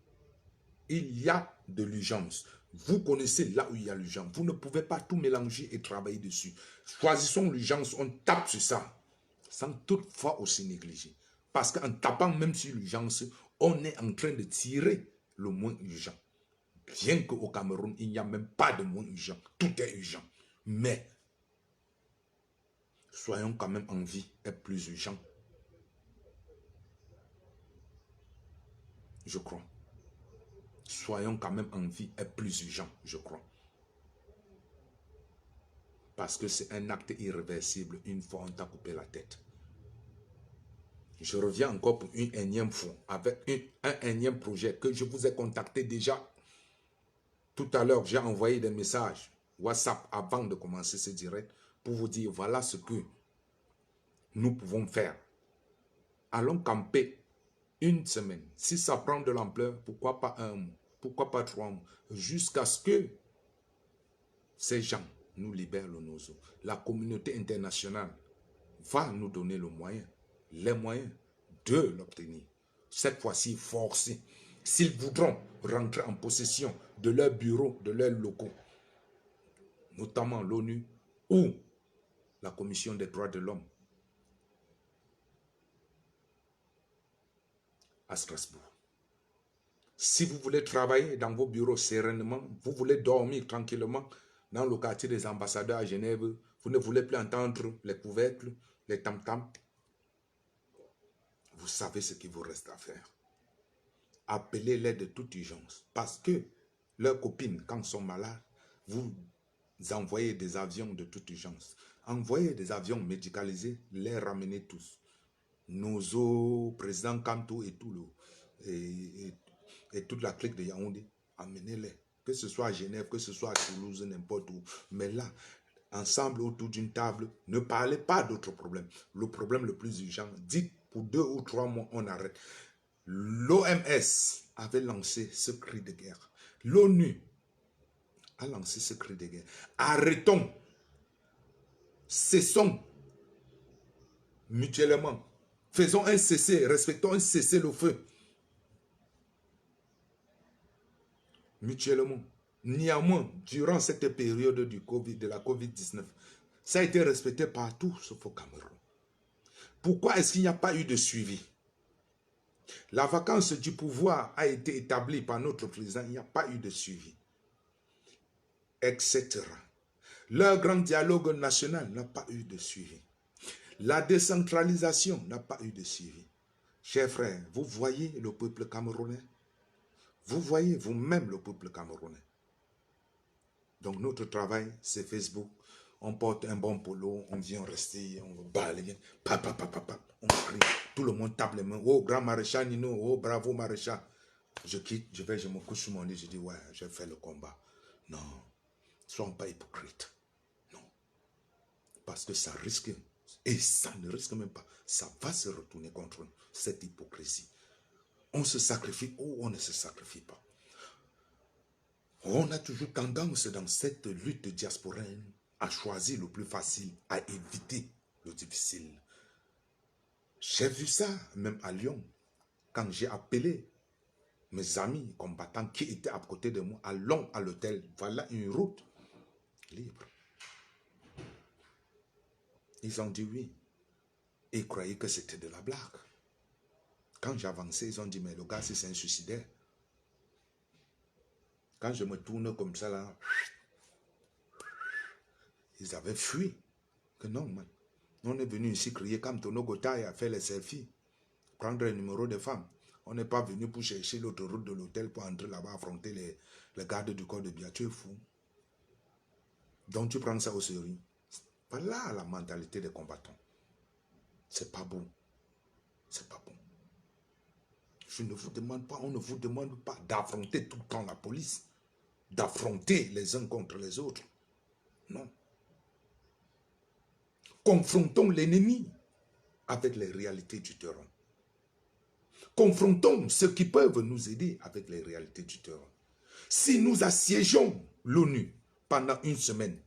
Il y a de l'urgence. Vous connaissez là où il y a l'urgence. Vous ne pouvez pas tout mélanger et travailler dessus. Choisissons l'urgence, on tape sur ça. Sans toutefois aussi négliger. Parce qu'en tapant même sur l'urgence, on est en train de tirer le moins urgent. Bien qu'au Cameroun, il n'y a même pas de moins urgent. Tout est urgent. Mais, soyons quand même en vie est plus urgent. Je crois. Soyons quand même en vie est plus urgent, je crois. Parce que c'est un acte irréversible. Une fois on t'a coupé la tête. Je reviens encore pour une énième fois avec un énième projet que je vous ai contacté déjà. Tout à l'heure, j'ai envoyé des messages WhatsApp avant de commencer ce direct pour vous dire voilà ce que nous pouvons faire. Allons camper une semaine. Si ça prend de l'ampleur, pourquoi pas un mois, pourquoi pas 3 mois, jusqu'à ce que ces gens nous libèrent le nozo. La communauté internationale va nous donner les moyens de l'obtenir. Cette fois-ci, forcés. S'ils voudront rentrer en possession de leurs bureaux, de leurs locaux, notamment l'ONU ou la Commission des droits de l'homme à Strasbourg. Si vous voulez travailler dans vos bureaux sereinement, vous voulez dormir tranquillement dans le quartier des ambassadeurs à Genève, vous ne voulez plus entendre les couvercles, les tam-tams, vous savez ce qu'il vous reste à faire. Appelez-les de toute urgence. Parce que leurs copines, quand sont malades, vous envoyez des avions de toute urgence. Envoyez des avions médicalisés, les ramenez tous. Nozo, président Kanto et tout et toute la clique de Yaoundé, amenez-les. Que ce soit à Genève, que ce soit à Toulouse, n'importe où. Mais là, ensemble autour d'une table, ne parlez pas d'autres problèmes. Le problème le plus urgent, dites pour 2 ou 3 mois, on arrête. L'OMS avait lancé ce cri de guerre. L'ONU a lancé ce cri de guerre. Arrêtons. Cessons mutuellement. Faisons un cessez, respectons un cessez-le-feu. Mutuellement. Néanmoins, durant cette période de la COVID-19, ça a été respecté partout sauf au Cameroun. Pourquoi est-ce qu'il n'y a pas eu de suivi? La vacance du pouvoir a été établie par notre président, il n'y a pas eu de suivi, etc. Leur grand dialogue national n'a pas eu de suivi. La décentralisation n'a pas eu de suivi. Chers frères, vous voyez le peuple camerounais? Vous voyez vous-même le peuple camerounais? Donc notre travail, c'est Facebook. On porte un bon polo, on vient rester, on va balayer, on crie, tout le monde tape les mains. Oh, grand maréchal Nino, oh, bravo maréchal. Je quitte, je me couche sur mon lit, je dis, ouais, j'ai fait le combat. Non, soyons pas hypocrites. Non, parce que ça risque, et ça ne risque même pas, ça va se retourner contre nous, cette hypocrisie. On se sacrifie ou on ne se sacrifie pas. On a toujours tendance dans cette lutte diasporaine à choisir le plus facile, à éviter le difficile. J'ai vu ça même à Lyon, quand j'ai appelé mes amis combattants qui étaient à côté de moi, allons à l'hôtel, voilà une route libre. Ils ont dit oui. Ils croyaient que c'était de la blague. Quand j'avançais, ils ont dit, mais le gars, c'est un suicidaire. Quand je me tourne comme ça, là, ils avaient fui. Que non, man. On est venu ici crier comme Tono Gotaï à faire les selfies, prendre le numéro de femme. On n'est pas venu pour chercher l'autoroute de l'hôtel pour entrer là-bas, affronter les gardes du corps de Bia. Tu es fou. Donc tu prends ça au sérieux. Voilà la mentalité des combattants. C'est pas bon. C'est pas bon. Je ne vous demande pas, on ne vous demande pas d'affronter tout le temps la police, d'affronter les uns contre les autres. Non. Confrontons l'ennemi avec les réalités du terrain. Confrontons ceux qui peuvent nous aider avec les réalités du terrain. Si nous assiégeons l'ONU pendant une semaine,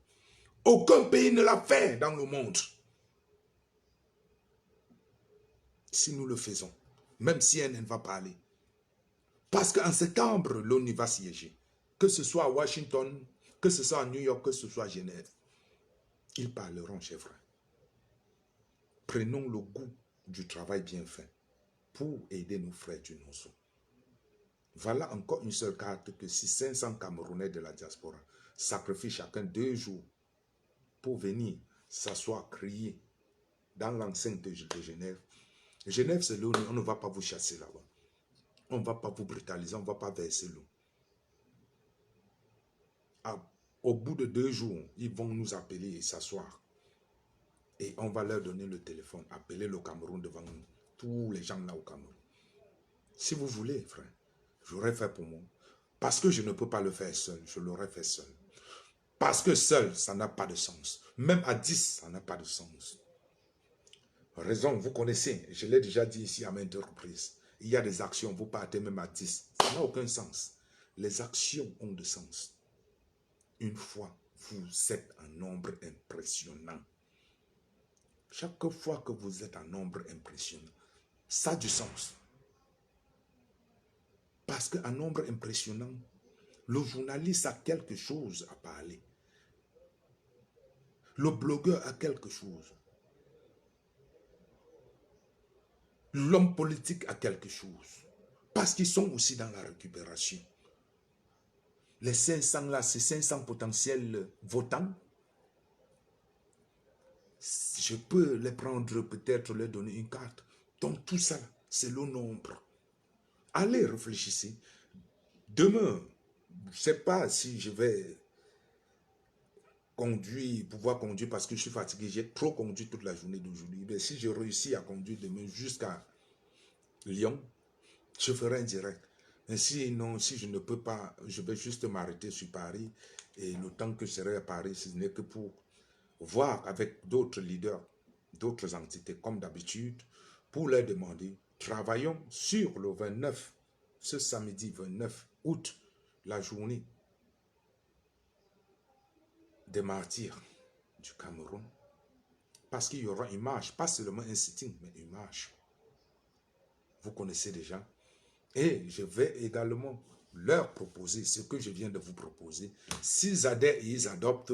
aucun pays ne l'a fait dans le monde. Si nous le faisons, même si elle ne va pas aller. Parce qu'en septembre, l'ONU va siéger. Que ce soit à Washington, que ce soit à New York, que ce soit à Genève. Ils parleront, chers frères. Prenons le goût du travail bien fait pour aider nos frères du Nozo. Voilà encore une seule carte que si 500 Camerounais de la diaspora sacrifient chacun 2 jours pour venir s'asseoir, crier dans l'enceinte de Genève. Genève, c'est l'ONU, on ne va pas vous chasser là-bas. On ne va pas vous brutaliser, on ne va pas verser l'eau. Au bout de 2 jours, ils vont nous appeler et s'asseoir. Et on va leur donner le téléphone, appeler le Cameroun devant nous. Tous les gens là au Cameroun. Si vous voulez, frère, j'aurais fait pour moi. Parce que je ne peux pas le faire seul, je l'aurais fait seul. Parce que seul, ça n'a pas de sens. Même à 10, ça n'a pas de sens. Raison, vous connaissez, je l'ai déjà dit ici à maintes reprises. Il y a des actions, vous partez même à 10. Ça n'a aucun sens. Les actions ont de sens. Une fois, vous êtes un nombre impressionnant. Chaque fois que vous êtes un nombre impressionnant, ça a du sens. Parce qu'un nombre impressionnant, le journaliste a quelque chose à parler. Le blogueur a quelque chose. L'homme politique a quelque chose. Parce qu'ils sont aussi dans la récupération. Les 500 là, c'est 500 potentiels votants. Je peux les prendre, peut-être leur donner une carte. Donc tout ça, c'est le nombre. Allez, réfléchissez. Demain, je ne sais pas si je vais pouvoir conduire parce que je suis fatigué. J'ai trop conduit toute la journée d'aujourd'hui. Mais si je réussis à conduire demain jusqu'à Lyon, je ferai un direct. Mais sinon, si je ne peux pas, je vais juste m'arrêter sur Paris. Et le temps que je serai à Paris, ce n'est que pour voir avec d'autres leaders, d'autres entités, comme d'habitude, pour leur demander, travaillons sur le 29, ce samedi 29 août, la journée des martyrs du Cameroun. Parce qu'il y aura une marche, pas seulement un sitting, mais une marche. Vous connaissez déjà. Et je vais également leur proposer ce que je viens de vous proposer. S'ils adhèrent et ils adoptent,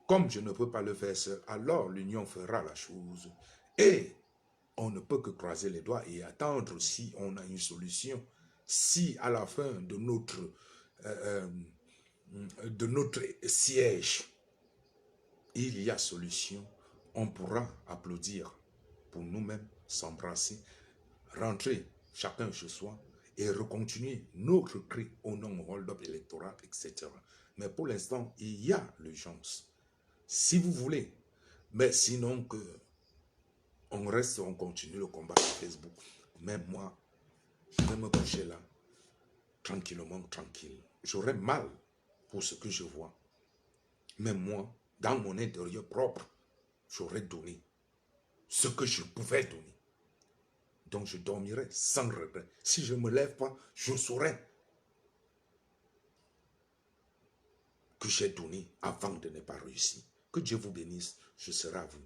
comme je ne peux pas le faire seul, alors l'union fera la chose. Et on ne peut que croiser les doigts et attendre si on a une solution. Si à la fin de notre siège, il y a solution, on pourra applaudir pour nous-mêmes, s'embrasser, rentrer chacun chez soi et recontinuer notre cri au nom hold-up électoral, etc. Mais pour l'instant, il y a l'urgence. Si vous voulez, mais sinon que on reste, on continue le combat sur Facebook. Même moi, je vais me coucher là, tranquillement, tranquille. J'aurai mal pour ce que je vois. Mais moi, dans mon intérieur propre, j'aurais donné ce que je pouvais donner. Donc je dormirai sans regret. Si je ne me lève pas, je saurai que j'ai donné avant de ne pas réussir. Que Dieu vous bénisse. Je serai à vous.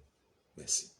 Merci.